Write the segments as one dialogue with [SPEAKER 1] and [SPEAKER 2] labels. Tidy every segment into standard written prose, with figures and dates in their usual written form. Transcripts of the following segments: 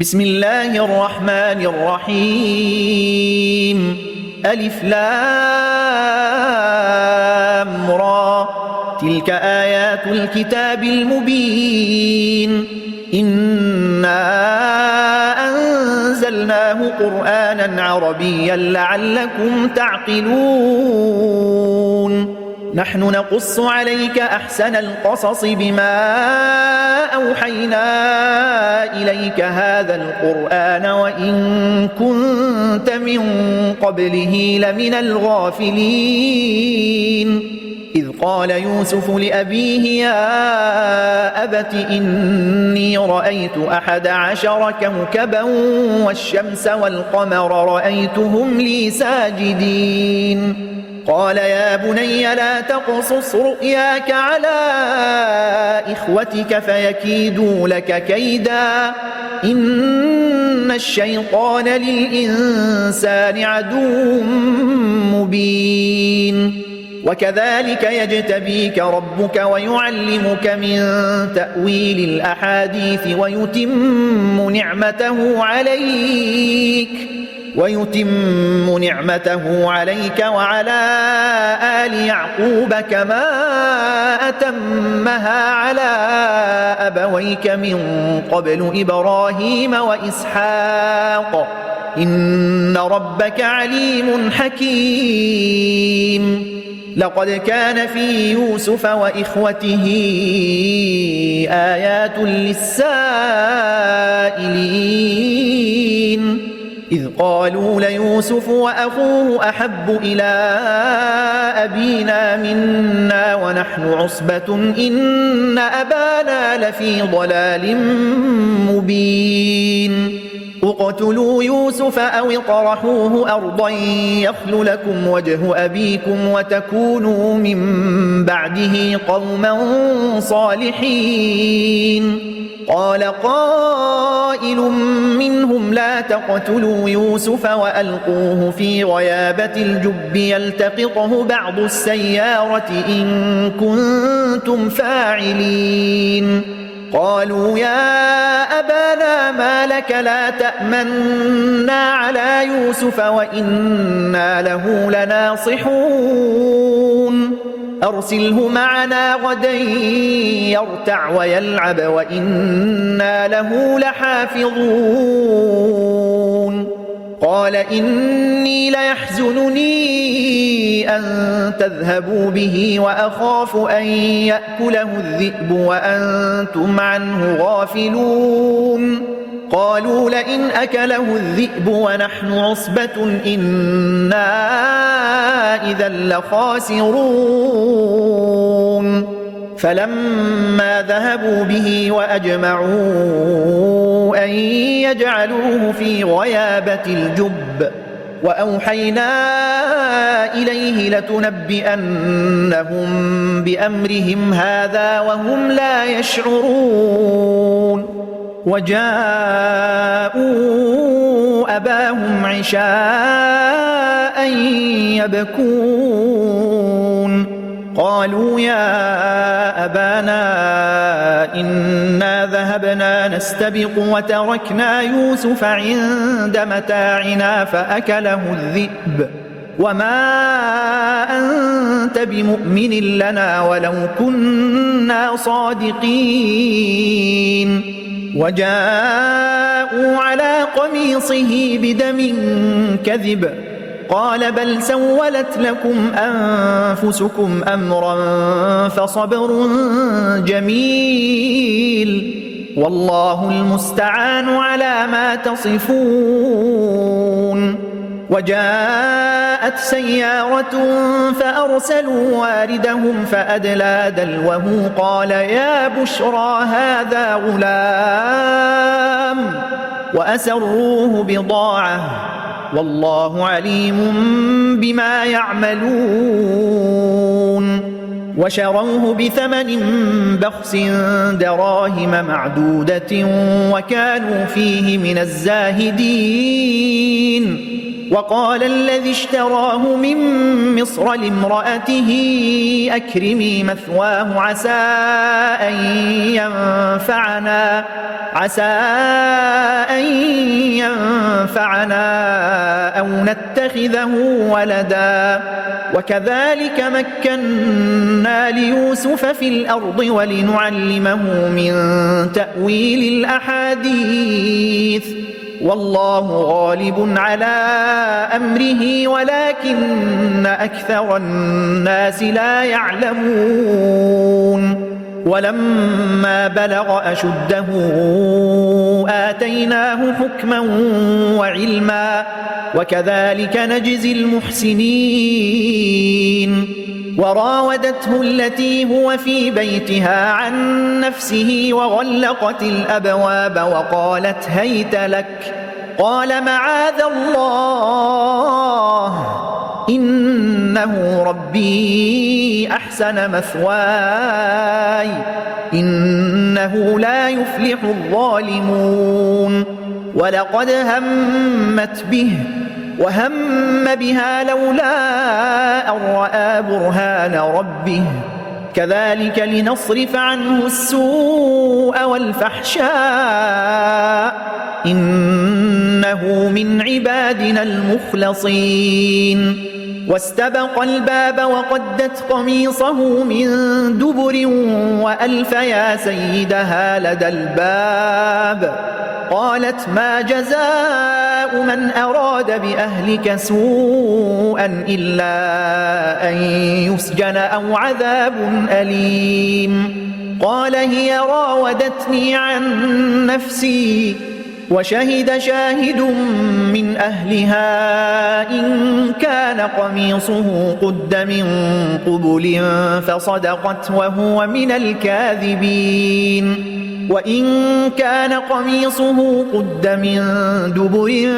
[SPEAKER 1] بسم الله الرحمن الرحيم ألف لام را تلك آيات الكتاب المبين إنا أنزلناه قرآنا عربيا لعلكم تعقلون نحن نقص عليك أحسن القصص بما أوحينا إليك هذا القرآن وإن كنت من قبله لمن الغافلين إذ قال يوسف لأبيه يا أبت إني رأيت 11 كوكبا والشمس والقمر رأيتهم لي ساجدين قال يا بني لا تقصص رؤياك على إخوتك فيكيدوا لك كيدا إن الشيطان للإنسان عدو مبين وكذلك يجتبيك ربك ويعلمك من تأويل الأحاديث ويتم نعمته عليك وعلى آل يعقوب كما أتمها على أبويك من قبل إبراهيم وإسحاق إن ربك عليم حكيم لقد كان في يوسف وإخوته آيات للسائلين إذ قالوا ليوسف وأخوه أحب إلى أبينا منا ونحن عصبة إن أبانا لفي ضلال مبين اقتلوا يوسف أو اطرحوه أرضا يخل لكم وجه أبيكم وتكونوا من بعده قوما صالحين قال قائل منهم لا تقتلوا يوسف وألقوه في غيابة الجب يلتقطه بعض السيارة إن كنتم فاعلين قالوا يا أبانا ما لك لا تأمنا على يوسف وإنا له لناصحون أرسله معنا غدا يرتع ويلعب وإنا له لحافظون قال إني ليحزنني أن تذهبوا به وأخاف أن يأكله الذئب وأنتم عنه غافلون قالوا لئن أكله الذئب ونحن عصبة إنا إذا لخاسرون فلما ذهبوا به وأجمعوا أن يجعلوه في غيابة الجب وأوحينا إليه لتنبئنهم بأمرهم هذا وهم لا يشعرون وجاءوا أباهم عشاء يبكون قالوا يا أبانا إنا ذهبنا نستبق وتركنا يوسف عند متاعنا فأكله الذئب وما أنت بمؤمن لنا ولو كنا صادقين وجاءوا على قميصه بدم كذب قال بل سولت لكم أنفسكم أمرا فصبر جميل والله المستعان على ما تصفون وجاءت سيارة فأرسلوا واردهم فأدلى دلوه قال يا بشرى هذا غلام وأسروه بضاعة والله عليم بما يعملون وشروه بثمن بخس دراهم معدودة وكانوا فيه من الزاهدين. وقال الذي اشتراه من مصر لامرأته أكرمي مثواه عسى أن ينفعنا أو نتخذه ولدا. وكذلك مكنا ليوسف في الأرض ولنعلمه من تأويل الأحاديث والله غالب على أمره ولكن أكثر الناس لا يعلمون. ولما بلغ أشده آتيناه حكما وعلما وكذلك نجزي المحسنين. وراودته التي هو في بيتها عن نفسه وغلقت الأبواب وقالت هيت لك قال معاذ الله إنه ربي أحسن مثواي إنه لا يفلح الظالمون. ولقد همت به وهم بها لولا أن رأى برهان ربه كذلك لنصرف عنه السوء والفحشاء إنه من عبادنا المخلصين. واستبق الباب وقدت قميصه من دبر وألف يا سيدها لدى الباب قالت ما جزاء من أراد بأهلك سوءا إلا أن يسجن أو عذاب أليم. قال هي راودتني عن نفسي وشهد شاهد من أهلها إن كان قميصه قد من قبل فصدقت وهو من الكاذبين وإن كان قميصه قد من دبر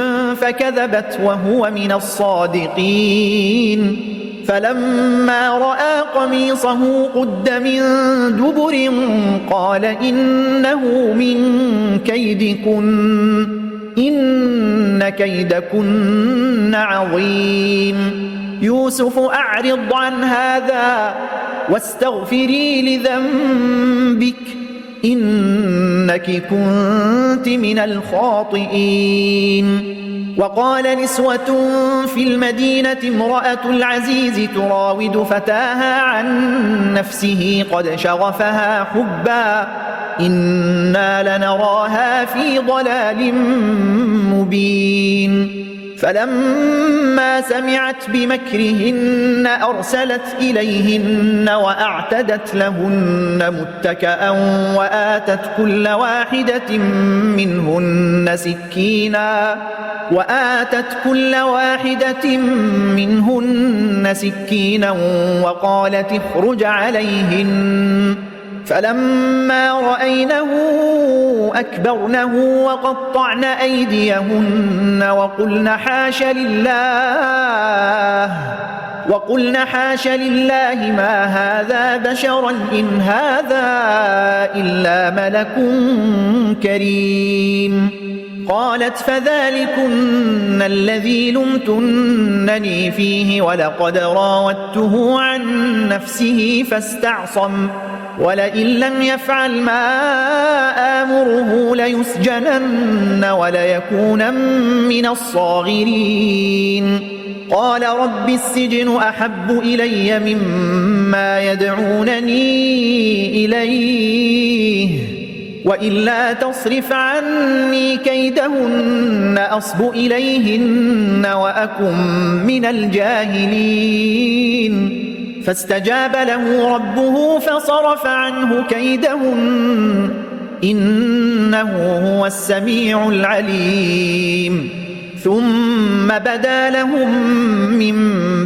[SPEAKER 1] فكذبت وهو من الصادقين. فلما رأى قميصه قد من دبر قال إنه من كيدكن إن كيدكن عظيم. يوسف أعرض عن هذا واستغفري لذنبك إنك كنت من الخاطئين. وقال نسوة في المدينة امرأة العزيز تراود فتاها عن نفسه قد شغفها حبا إنا لنراها في ضلال مبين. فلما سمعت بمكرهن أرسلت إليهن وأعتدت لهن متكأ وآتت كل واحدة منهن سكينا وقالت اخرج عليهن. فلما رأينه أكبرنه وقطعن أيديهن وقلن حاش لله ما هذا بشرا إن هذا إلا ملك كريم. قالت فذلكن الذي لمتنني فيه ولقد راودته عن نفسه فاستعصم ولئن لم يفعل ما آمره ليسجنن وليكونن من الصاغرين. قال رب السجن أحب إلي مما يدعونني إليه وإلا تصرف عني كيدهن أصب إليهن وأكن من الجاهلين. فاستجاب له ربه فصرف عنه كيدهن إنه هو السميع العليم. ثم بدا لهم من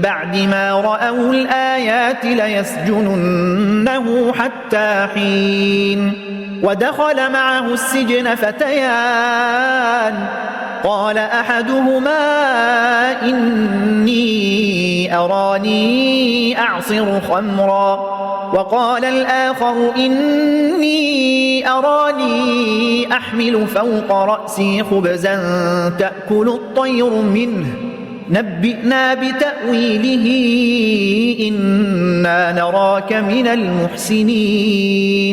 [SPEAKER 1] بعد ما رأوا الآيات ليسجننه حتى حين. ودخل معه السجن فتيان قال أحدهما إني أراني أعصر خمرا وقال الآخر إني أراني أحمل فوق رأسي خبزا تأكل الطير منه نبئنا بتأويله إنا نراك من المحسنين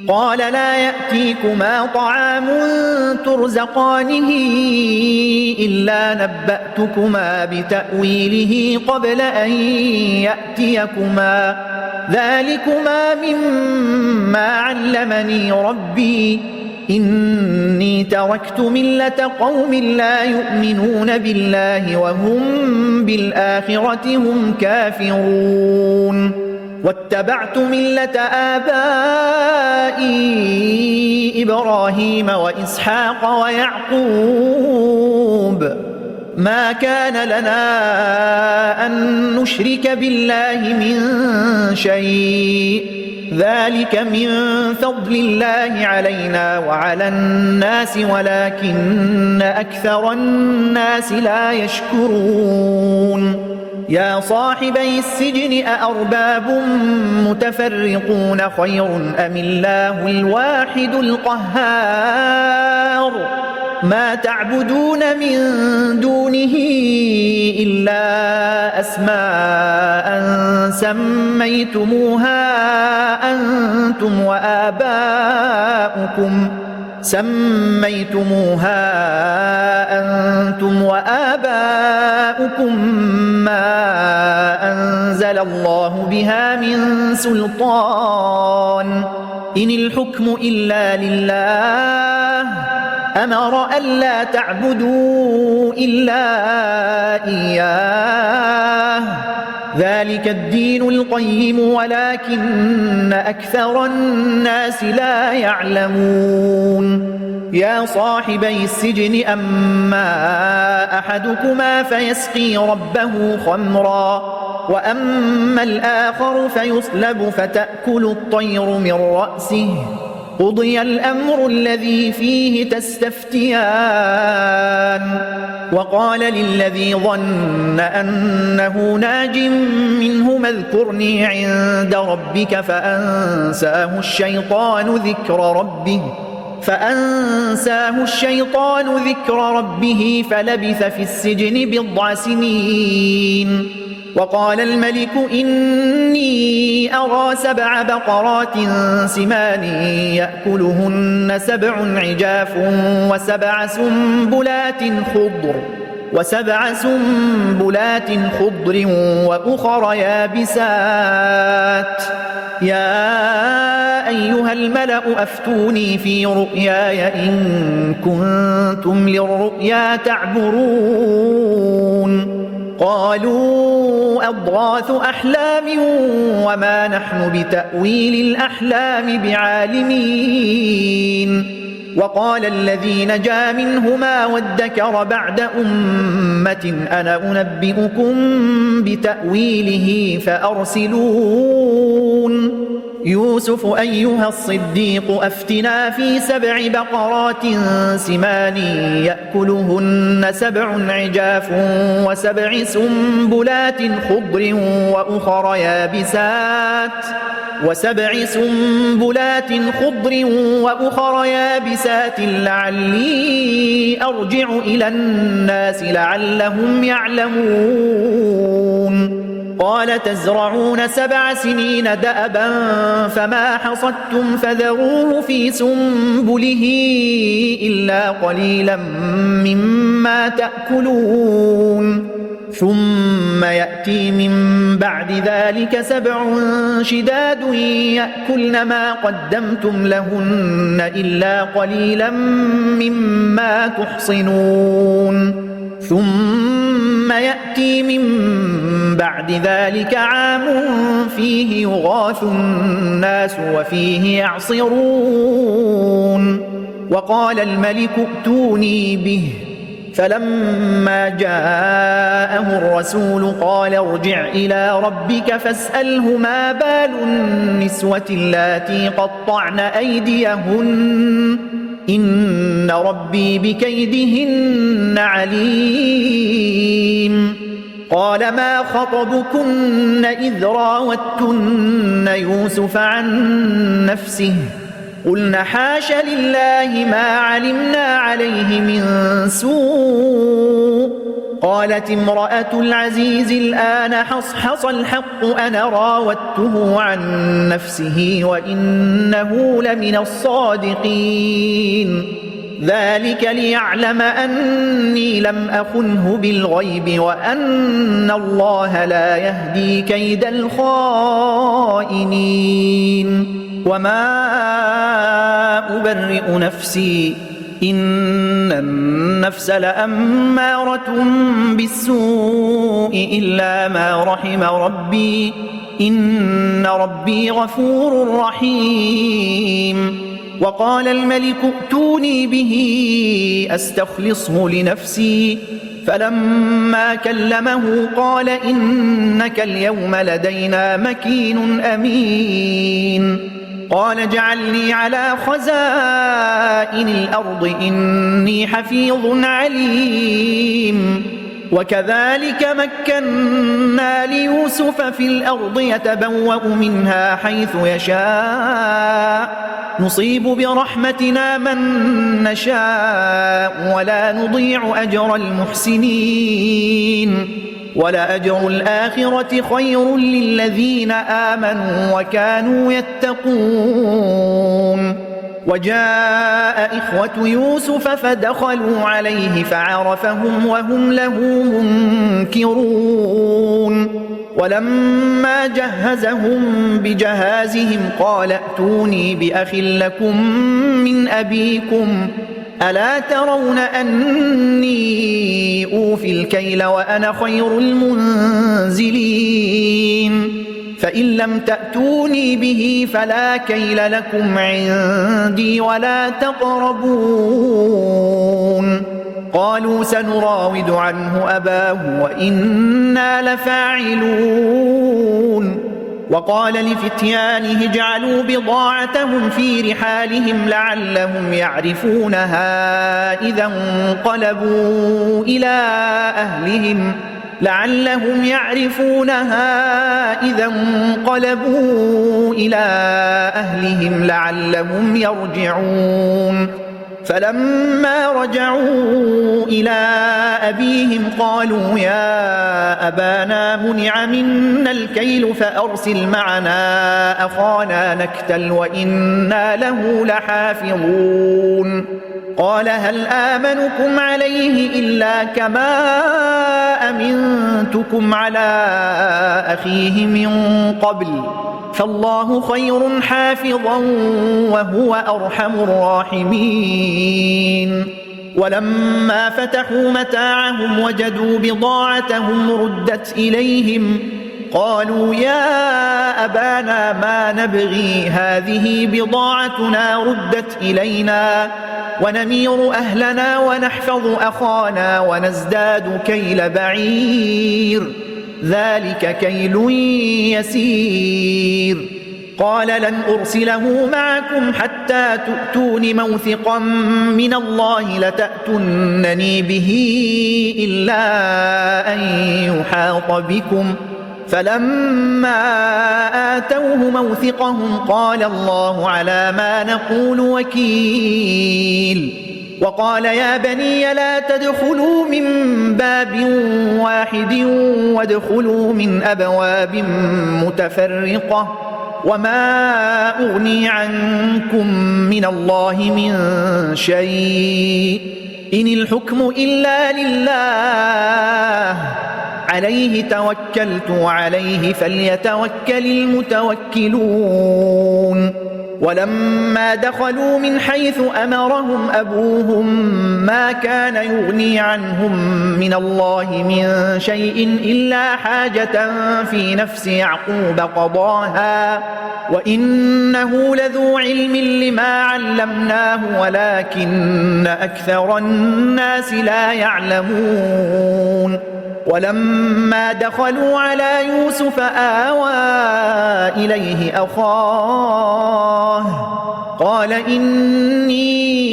[SPEAKER 1] قال لا يأتيكما طعام ترزقانه إلا نبأتكما بتأويله قبل أن يأتيكما ذلكما مما علمني ربي إني تركت ملة قوم لا يؤمنون بالله وهم بالآخرة هم كافرون واتبعت ملة آبائي إبراهيم وإسحاق ويعقوب ما كان لنا أن نشرك بالله من شيء ذلك من فضل الله علينا وعلى الناس ولكن أكثر الناس لا يشكرون يا صاحبي السجن أأرباب متفرقون خير أم الله الواحد القهار ما تعبدون من دونه إلا أسماء سميتموها أنتم وآباؤكم ما أنزل الله بها من سلطان إن الحكم إلا لله أمر ألا تعبدوا إلا إياه ذلك الدين القيم ولكن أكثر الناس لا يعلمون يا صاحبي السجن أما أحدكما فيسقي ربه خمرا وأما الآخر فيصلب فتأكل الطير من رأسه قضي الأمر الذي فيه تستفتيان وقال للذيظن أنه ناج منهما اذكرني عند ربك فأنساه الشيطان ذكر ربه فلبث في السجن بضع سنين وقال الملك إني أرى 7 بقرات سمان يأكلهن 7 عجاف وسبع سنبلات خضر وأخر يابسات يا أيها الملأ أفتوني في رؤياي إن كنتم للرؤيا تعبرون قالوا أضغاث أحلام وما نحن بتأويل الأحلام بعالمين وقال الذي نجا منهما وادكر بعد أمة أنا أنبئكم بتأويله فأرسلون يوسف أيها الصديق أفتنا في 7 بقرات سمان يأكلهن 7 عجاف و7 سنبلات خضر وأخر يابسات لعلي أرجع إلى الناس لعلهم يعلمون قال تزرعون 7 سنين دأبا فما حصدتم فذروه في سنبله إلا قليلا مما تأكلون ثم يأتي من بعد ذلك 7 شداد يأكلن ما قدمتم لهن إلا قليلا مما تحصنون ثم يأتي من بعد ذلك عام فيه يغاث الناس وفيه يعصرون وقال الملك ائتوني به فلما جاءه الرسول قال ارجع إلى ربك فاسأله ما بال النسوة اللاتي قطعن أيديهن إن ربي بكيدهن عليم قال ما خطبكن إذ راوتن يوسف عن نفسه قلنا حاش لله ما علمنا عليه من سوء قالت امرأة العزيز الآن حصحص الحق أنا راودته عن نفسه وإنه لمن الصادقين ذلك ليعلم أني لم أخنه بالغيب وأن الله لا يهدي كيد الخائنين وما أبرئ نفسي إن النفس لأمارة بالسوء إلا ما رحم ربي إن ربي غفور رحيم وقال الملك ائتوني به أستخلصه لنفسي فلما كلمه قال إنك اليوم لدينا مكين أمين قال اجعلني على خزائن الأرض إني حفيظ عليم وكذلك مكنا ليوسف في الأرض يتبوأ منها حيث يشاء نصيب برحمتنا من نشاء ولا نضيع أجر المحسنين ولأجر الآخرة خير للذين آمنوا وكانوا يتقون وجاء إخوة يوسف فدخلوا عليه فعرفهم وهم له منكرون ولما جهزهم بجهازهم قال ائتوني بأخ لكم من أبيكم ألا ترون أني أوفي الكيل وأنا خير المنزلين فإن لم تأتوني به فلا كيل لكم عندي ولا تقربون قالوا سنراود عنه أباه وإنا لفاعلون وقال لفتيانه اجعلوا بضاعتهم في رحالهم لعلهم يعرفونها إذا انقلبوا إلى أهلهم لعلهم يرجعون فلما رجعوا إلى أبيهم قالوا يا أبانا منع منا الكيل فأرسل معنا أخانا نكتل وإنا له لحافظون قال هل آمنكم عليه إلا كما أمنتكم على أخيه من قبل فالله خير حافظا وهو أرحم الراحمين ولما فتحوا متاعهم وجدوا بضاعتهم ردت إليهم قالوا يا أبانا ما نبغي هذه بضاعتنا ردت إلينا ونمير أهلنا ونحفظ أخانا ونزداد كيل بعير ذلك كيل يسير قال لن أرسله معكم حتى تؤتون موثقا من الله لتأتونني به إلا أن يحاط بكم فلما آتوه موثقهم قال الله على ما نقول وكيل وقال يا بني لا تدخلوا من باب واحد وادخلوا من أبواب متفرقة وما أغني عنكم من الله من شيء إن الحكم إلا لله عليه توكلت وعليه فليتوكل المتوكلون ولما دخلوا من حيث أمرهم أبوهم ما كان يغني عنهم من الله من شيء إلا حاجة في نفس يعقوب قضاها وإنه لذو علم لما علمناه ولكن أكثر الناس لا يعلمون ولما دخلوا على يوسف آوى إليه أخاه قال إني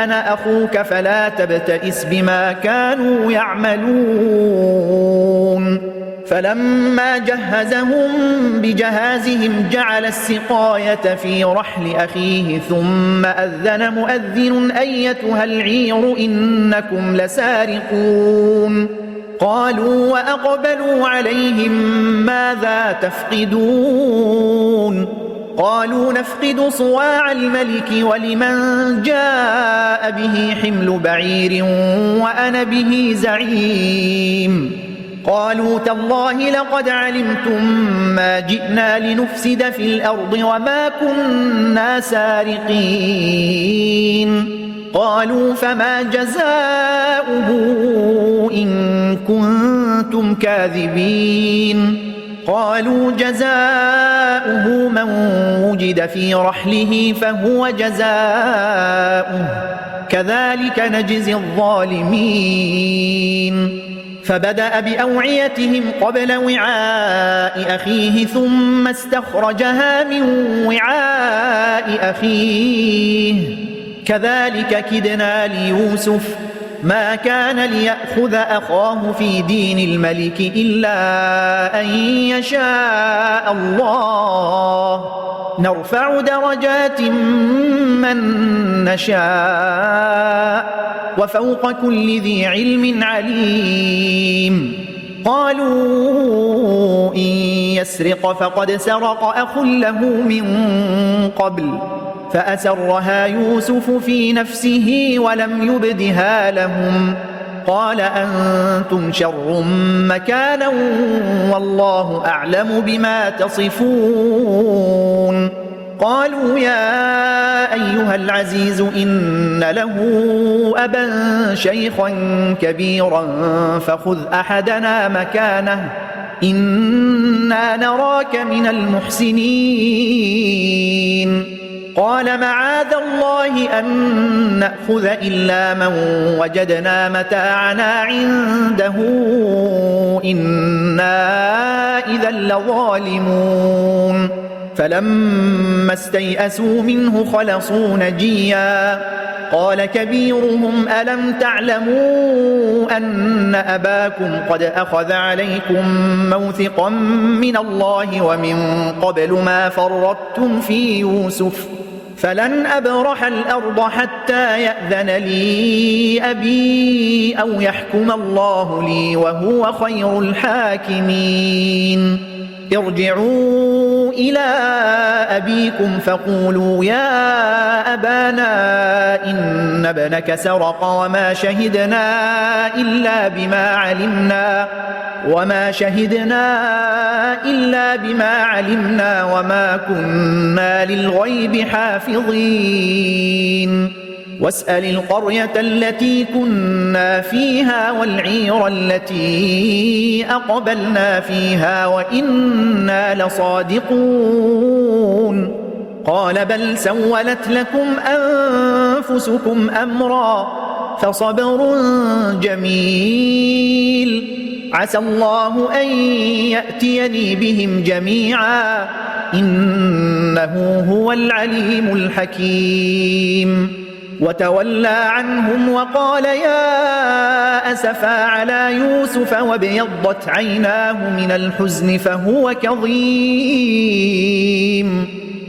[SPEAKER 1] أنا أخوك فلا تبتئس بما كانوا يعملون فلما جهزهم بجهازهم جعل السقاية في رحل أخيه ثم أذن مؤذن أيتها العير إنكم لسارقون قالوا وأقبلوا عليهم ماذا تفقدون قالوا نفقد صواع الملك ولمن جاء به حمل بعير وأنا به زعيم قالوا تالله لقد علمتم ما جئنا لنفسد في الأرض وما كنا سارقين قالوا فما جزاؤه إن كنتم كاذبين قالوا جزاؤه من وجد في رحله فهو جزاؤه كذلك نجزي الظالمين فبدأ بأوعيتهم قبل وعاء أخيه ثم استخرجها من وعاء أخيه كذلك كدنا ليوسف ما كان ليأخذ أخاه في دين الملك إلا أن يشاء الله نرفع درجات من نشاء وفوق كل ذي علم عليم قالوا إن يسرق فقد سرق أخ له من قبل فأسرها يوسف في نفسه ولم يبدها لهم قال أنتم شر مكانا والله أعلم بما تصفون قالوا يا أيها العزيز إن له أبا شيخا كبيرا فخذ أحدنا مكانه إنا نراك من المحسنين قال معاذ الله أن نأخذ إلا من وجدنا متاعنا عنده إنا إذا لظالمون فلما استيئسوا منه خلصوا نجيا قال كبيرهم ألم تعلموا أن أباكم قد أخذ عليكم موثقا من الله ومن قبل ما فرطتم في يوسف فلن أبرح الأرض حتى يأذن لي أبي أو يحكم الله لي وهو خير الحاكمين ارجعوا إلى أبيكم فقولوا يا أبانا إن ابنك سرق وما شهدنا إلا بما علمنا وما كنا للغيب حافظين واسأل القرية التي كنا فيها والعير التي أقبلنا فيها وإنا لصادقون قال بل سولت لكم أنفسكم أمرا فصبر جميل عسى الله أن يأتيني بهم جميعا إنه هو العليم الحكيم وتولى عنهم وقال يا أسفا على يوسف وابيضت عيناه من الحزن فهو كظيم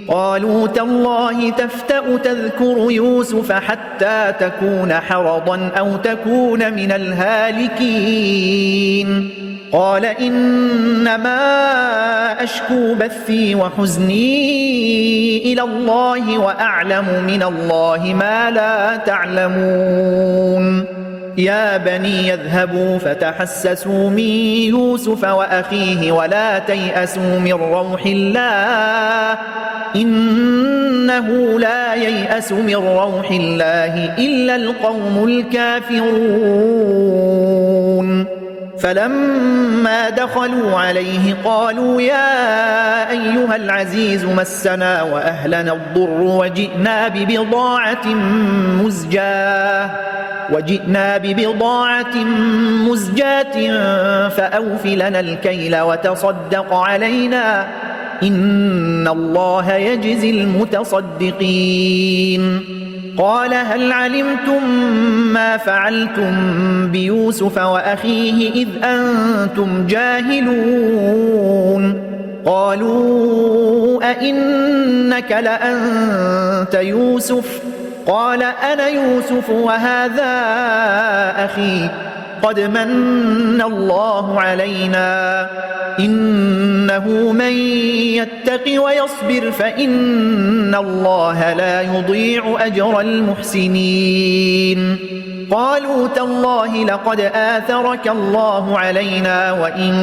[SPEAKER 1] قالوا تالله تفتأ تذكر يوسف حتى تكون حرضا أو تكون من الهالكين قال إنما أشكو بثي وحزني إلى الله وأعلم من الله ما لا تعلمون يا بني يذهبوا فتحسسوا من يوسف وأخيه ولا تيأسوا من روح الله إنه لا ييأس من روح الله إلا القوم الكافرون فلما دخلوا عليه قالوا يا أيها العزيز مسنا وأهلنا الضر وجئنا ببضاعة مزجاة فأوف لنا الكيل وتصدق علينا إن الله يجزي المتصدقين قال هل علمتم ما فعلتم بيوسف وأخيه إذ أنتم جاهلون قالوا أئنك لأنت يوسف قال أنا يوسف وهذا أخي قد من الله علينا إنه من يتق ويصبر فإن الله لا يضيع أجر المحسنين قالوا تالله لقد آثرك الله علينا وإن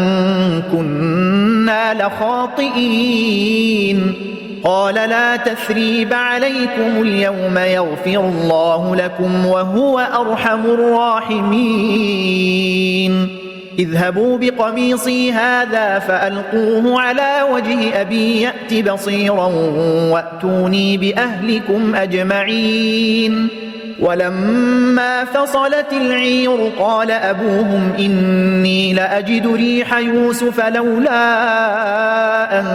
[SPEAKER 1] كنا لخاطئين قال لا تثريب عليكم اليوم يغفر الله لكم وهو أرحم الراحمين اذهبوا بقميصي هذا فألقوه على وجه أبي يأت بصيرا وأتوني بأهلكم أجمعين ولما فصلت العير قال أبوهم إني لأجد ريح يوسف لولا أن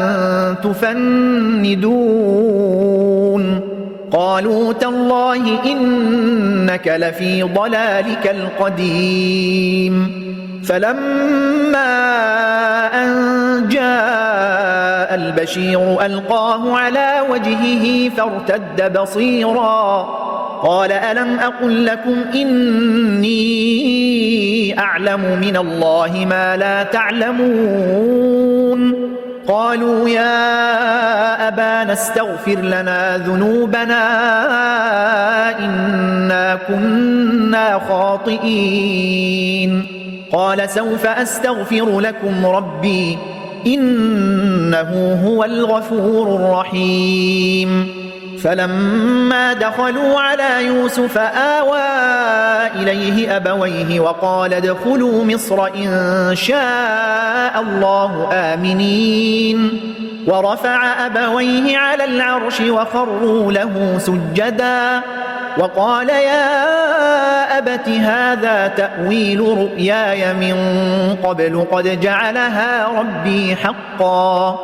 [SPEAKER 1] تفندون قالوا تالله إنك لفي ضلالك القديم فلما أن جاء البشير ألقاه على وجهه فارتد بصيرا قال ألم أقل لكم إني أعلم من الله ما لا تعلمون قالوا يا أبانا استغفر لنا ذنوبنا إنا كنا خاطئين قال سوف أستغفر لكم ربي إنه هو الغفور الرحيم فلما دخلوا على يوسف آوى إليه أبويه وقال ادخلوا مصر إن شاء الله آمنين ورفع أبويه على العرش وخروا له سجدا وقال يا أبت هذا تأويل رؤياي من قبل قد جعلها ربي حقا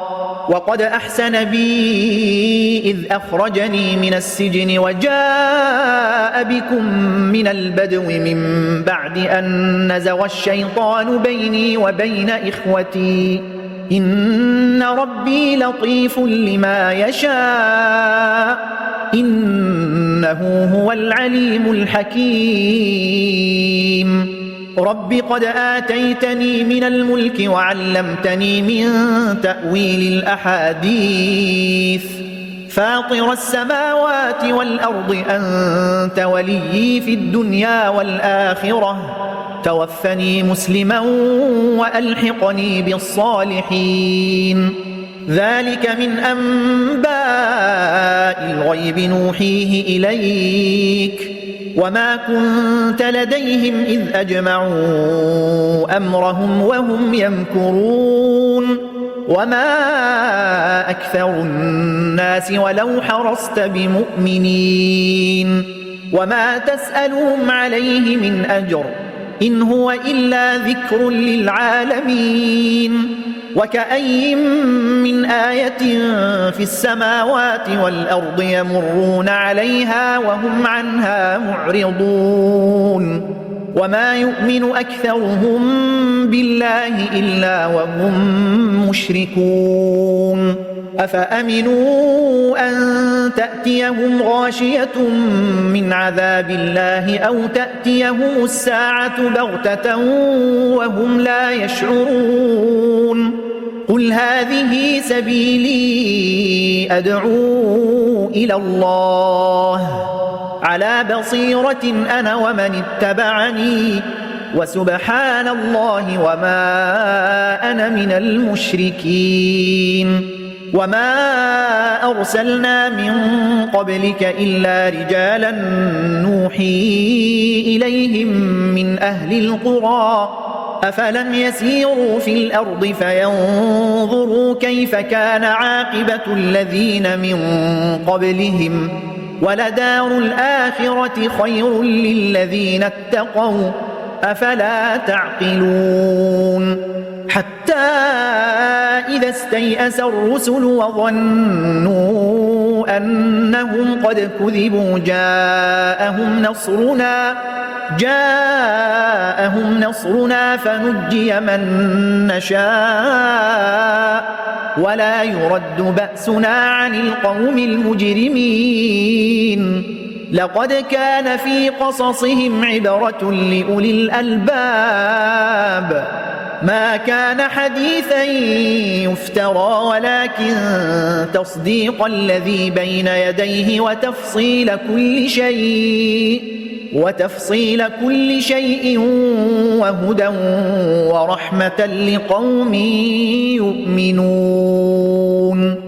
[SPEAKER 1] وقد أحسن بي إذ أخرجني من السجن وجاء بكم من البدو من بعد أن نزغ الشيطان بيني وبين إخوتي إن ربي لطيف لما يشاء إنه هو العليم الحكيم رب قد آتيتني من الملك وعلمتني من تأويل الأحاديث فاطر السماوات والأرض أنت وليي في الدنيا والآخرة توفني مسلما وألحقني بالصالحين ذلك من أنباء الغيب نوحيه إليك وما كنت لديهم إذ أجمعوا أمرهم وهم يمكرون وما أكثر الناس ولو حرصت بمؤمنين وما تسألهم عليه من أجر إن هو إلا ذكر للعالمين وكأي من آية في السماوات والأرض يمرون عليها وهم عنها معرضون وما يؤمن أكثرهم بالله إلا وهم مشركون أفأمنوا أن تأتيهم غاشية من عذاب الله أو تأتيهم الساعة بغتة وهم لا يشعرون قل هذه سبيلي أدعو إلى الله على بصيرة أنا ومن اتبعني وسبحان الله وما أنا من المشركين وما أرسلنا من قبلك إلا رجالا نوحي إليهم من أهل القرى أفلم يسيروا في الأرض فينظروا كيف كان عاقبة الذين من قبلهم ولدار الآخرة خير للذين اتقوا أفلا تعقلون حتى إذا استيأس الرسل وظنوا أنهم قد كذبوا جاءهم نصرنا فنجي من نشاء ولا يرد بأسنا عن القوم المجرمين لقد كان في قصصهم عبرة لأولي الألباب ما كان حديثا يفترى ولكن تصديق الذي بين يديه وتفصيل كل شيء وهدى ورحمة لقوم يؤمنون.